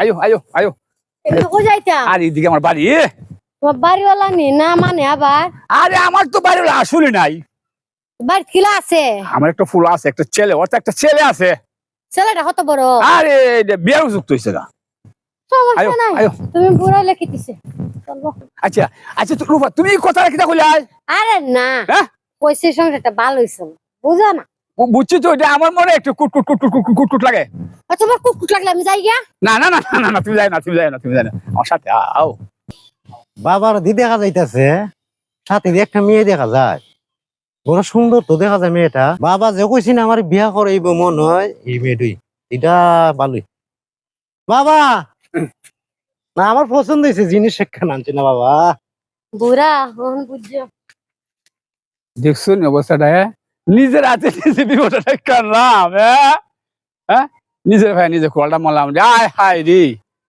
আয়ো আয়ো আয়ো এদিকে কই যাইতা? আর এইদিকে আমার বাড়ি। তোমার বাড়িওয়ালা নি না মানে আবার আরে আমার তো বাড়ি আসলে নাই। বাড়ি খিলা আছে? আমার একটা ফুল আছে, একটা ছেলে, ওর তো একটা ছেলে আছে। ছেলেটা কত বড়? আরে বিয়ের যুক্ত হয়েছে গা। আয়ো সমস্যা নাই, আয়ো। তুমি বুড়াইলে কি দিছে চলবো। আচ্ছা আচ্ছা রূপা, তুমি এই কথাটা কিটা কইলে? আরে না, হ্যাঁ কইছে সংসারটা ভালো হইছে, বুঝো না? বুঝছি তো, এটা আমার মনে একটু কুট কুট কুট কুট কুট কুট কুট লাগে। তোমার কুকুর লাগলে আমি যাই গিয়া। না না না না না না, তুমি যাই না, তুমি যাই না, তুমি যাই না, আমার সাথে আও। বাবার দি দেখা যাইতেছে, সাথে একটা মেয়ে দেখা যায়, বড় সুন্দর তো দেখা যায় মেয়েটা। বাবা যে কইছি না আমার বিয়া করাইব মন হয় এই মেয়েটাই, এটা ভালোই। বাবা না আমার পছন্দ হয়েছে, জিনিস একটা আনছি না বাবা। বুড়া হন বুঝছো? দেখছুন অবস্থাটা, নিজের হাতে নিজে বিপদটা করলাম। হ্যাঁ নিজের ভাই নিজে খোয়ালটা মারলাম, আয় হায় রে।